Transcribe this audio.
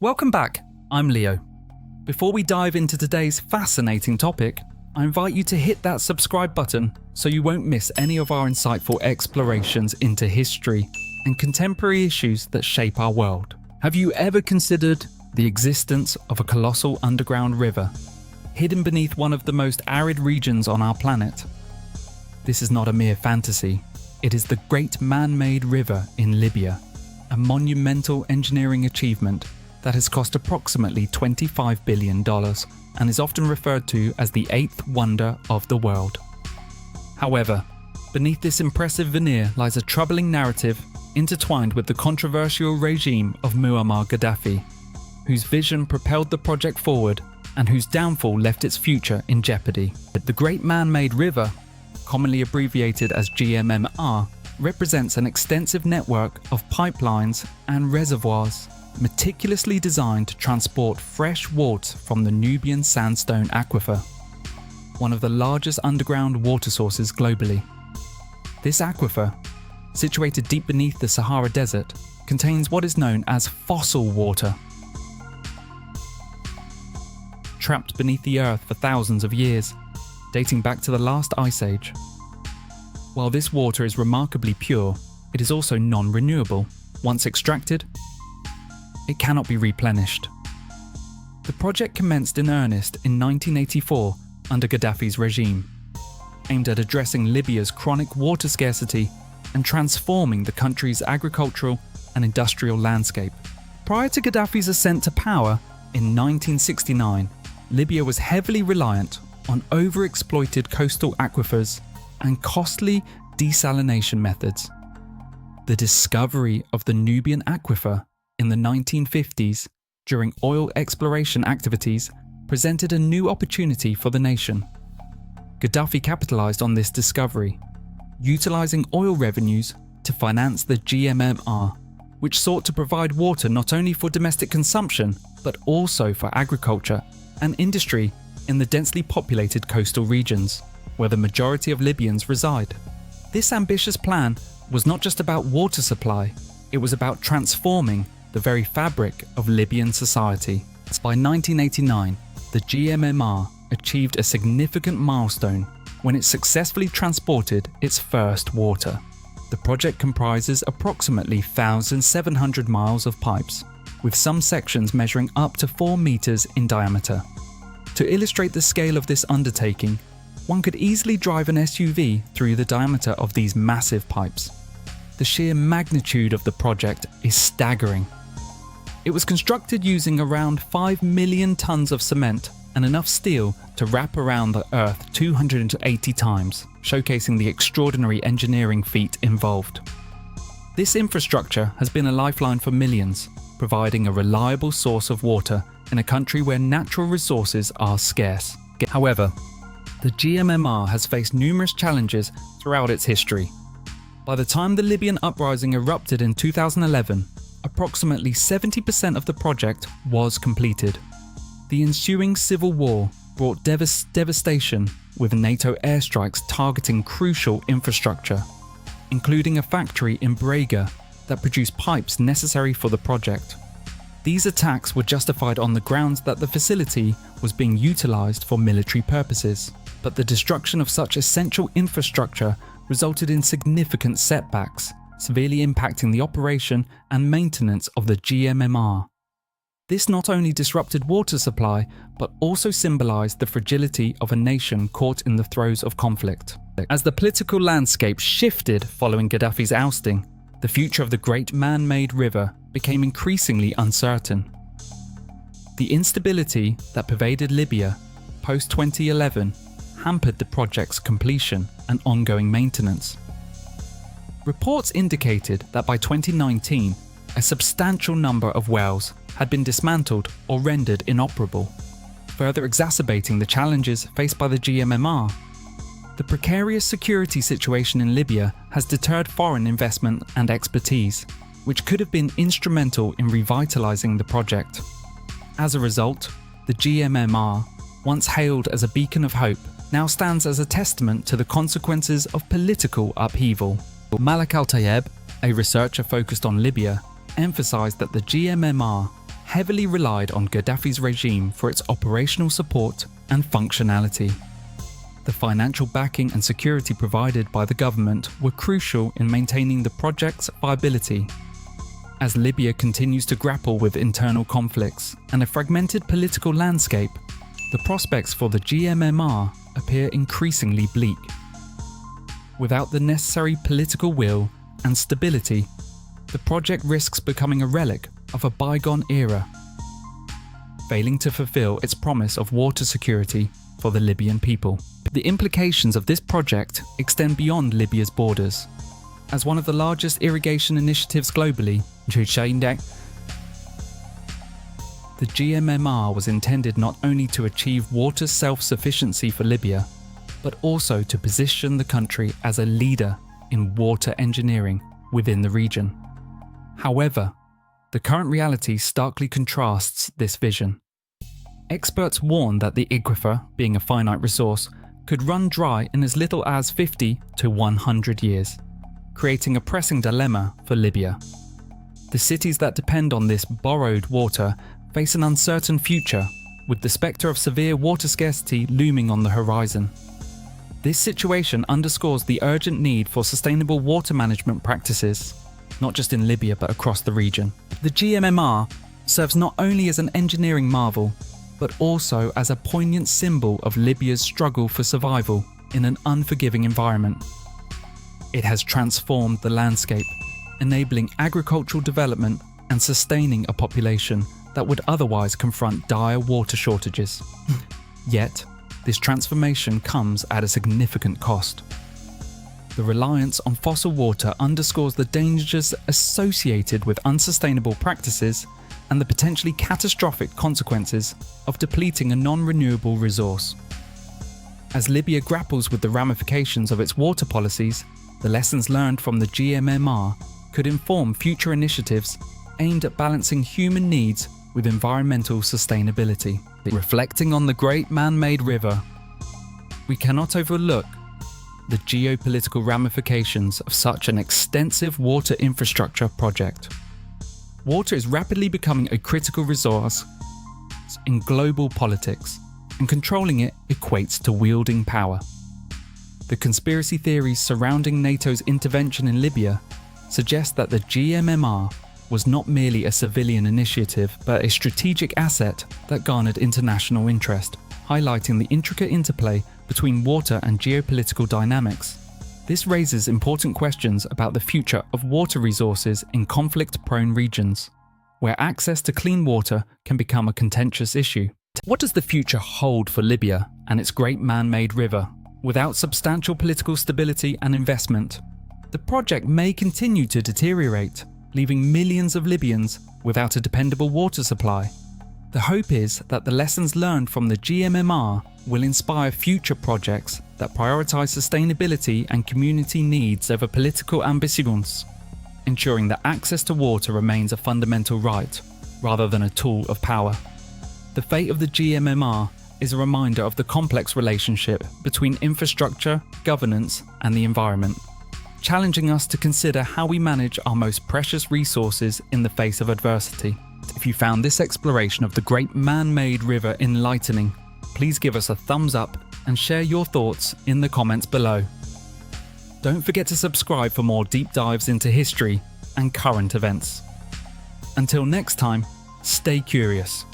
Welcome back, I'm Leo. Before we dive into today's fascinating topic, I invite you to hit that subscribe button so you won't miss any of our insightful explorations into history and contemporary issues that shape our world. Have you ever considered the existence of a colossal underground river, hidden beneath one of the most arid regions on our planet? This is not a mere fantasy, it is the Great Man-Made River in Libya, a monumental engineering achievement that has cost approximately $25 billion and is often referred to as the eighth wonder of the world. However, beneath this impressive veneer lies a troubling narrative intertwined with the controversial regime of Muammar Gaddafi, whose vision propelled the project forward and whose downfall left its future in jeopardy. The Great Man-Made River, commonly abbreviated as GMMR, represents an extensive network of pipelines and reservoirs meticulously designed to transport fresh water from the Nubian sandstone aquifer, one of the largest underground water sources globally. This aquifer, situated deep beneath the Sahara Desert, contains what is known as fossil water, trapped beneath the earth for thousands of years, dating back to the last ice age. While this water is remarkably pure, it is also non-renewable. Once extracted, it cannot be replenished. The project commenced in earnest in 1984 under Gaddafi's regime, aimed at addressing Libya's chronic water scarcity and transforming the country's agricultural and industrial landscape. Prior to Gaddafi's ascent to power in 1969, Libya was heavily reliant on overexploited coastal aquifers and costly desalination methods. The discovery of the Nubian aquifer in the 1950s during oil exploration activities presented a new opportunity for the nation. Gaddafi capitalized on this discovery, utilizing oil revenues to finance the GMMR, which sought to provide water not only for domestic consumption but also for agriculture and industry in the densely populated coastal regions, where the majority of Libyans reside. This ambitious plan was not just about water supply, it was about transforming the very fabric of Libyan society. By 1989, the GMMR achieved a significant milestone when it successfully transported its first water. The project comprises approximately 1,700 miles of pipes, with some sections measuring up to 4 meters in diameter. To illustrate the scale of this undertaking, one could easily drive an SUV through the diameter of these massive pipes. The sheer magnitude of the project is staggering. It was constructed using around 5 million tons of cement and enough steel to wrap around the Earth 280 times, showcasing the extraordinary engineering feat involved. This infrastructure has been a lifeline for millions, providing a reliable source of water in a country where natural resources are scarce. However, the GMMR has faced numerous challenges throughout its history. By the time the Libyan uprising erupted in 2011, approximately 70% of the project was completed. The ensuing civil war brought devastation, with NATO airstrikes targeting crucial infrastructure, including a factory in Braga that produced pipes necessary for the project. These attacks were justified on the grounds that the facility was being utilized for military purposes, but the destruction of such essential infrastructure resulted in significant setbacks, severely impacting the operation and maintenance of the GMMR. This not only disrupted water supply, but also symbolized the fragility of a nation caught in the throes of conflict. As the political landscape shifted following Gaddafi's ousting, the future of the Great Man-Made River became increasingly uncertain. The instability that pervaded Libya post-2011 hampered the project's completion and ongoing maintenance. Reports indicated that by 2019, a substantial number of wells had been dismantled or rendered inoperable, further exacerbating the challenges faced by the GMMR. The precarious security situation in Libya has deterred foreign investment and expertise, which could have been instrumental in revitalizing the project. As a result, the GMMR, once hailed as a beacon of hope, now stands as a testament to the consequences of political upheaval. Malak Al-Tayeb, a researcher focused on Libya, emphasized that the GMMR heavily relied on Gaddafi's regime for its operational support and functionality. The financial backing and security provided by the government were crucial in maintaining the project's viability. As Libya continues to grapple with internal conflicts and a fragmented political landscape, the prospects for the GMMR appear increasingly bleak. Without the necessary political will and stability, the project risks becoming a relic of a bygone era, failing to fulfill its promise of water security for the Libyan people. The implications of this project extend beyond Libya's borders. As one of the largest irrigation initiatives globally, the GMMR was intended not only to achieve water self-sufficiency for Libya, but also to position the country as a leader in water engineering within the region. However, the current reality starkly contrasts this vision. Experts warn that the aquifer, being a finite resource, could run dry in as little as 50 to 100 years, creating a pressing dilemma for Libya. The cities that depend on this borrowed water face an uncertain future, with the spectre of severe water scarcity looming on the horizon. This situation underscores the urgent need for sustainable water management practices, not just in Libya but across the region. The GMMR serves not only as an engineering marvel, but also as a poignant symbol of Libya's struggle for survival in an unforgiving environment. It has transformed the landscape, enabling agricultural development and sustaining a population that would otherwise confront dire water shortages. Yet, this transformation comes at a significant cost. The reliance on fossil water underscores the dangers associated with unsustainable practices and the potentially catastrophic consequences of depleting a non-renewable resource. As Libya grapples with the ramifications of its water policies, the lessons learned from the GMMR could inform future initiatives aimed at balancing human needs with environmental sustainability. Reflecting on the great man-made river, we cannot overlook the geopolitical ramifications of such an extensive water infrastructure project. Water is rapidly becoming a critical resource in global politics, and controlling it equates to wielding power. The conspiracy theories surrounding NATO's intervention in Libya suggest that the GMMR was not merely a civilian initiative, but a strategic asset that garnered international interest, highlighting the intricate interplay between water and geopolitical dynamics. This raises important questions about the future of water resources in conflict-prone regions, where access to clean water can become a contentious issue. What does the future hold for Libya and its great man-made river? Without substantial political stability and investment, the project may continue to deteriorate, leaving millions of Libyans without a dependable water supply. The hope is that the lessons learned from the GMMR will inspire future projects that prioritize sustainability and community needs over political ambitions, ensuring that access to water remains a fundamental right, rather than a tool of power. The fate of the GMMR is a reminder of the complex relationship between infrastructure, governance, and the environment, challenging us to consider how we manage our most precious resources in the face of adversity. If you found this exploration of the great man-made river enlightening, please give us a thumbs up and share your thoughts in the comments below. Don't forget to subscribe for more deep dives into history and current events. Until next time, stay curious.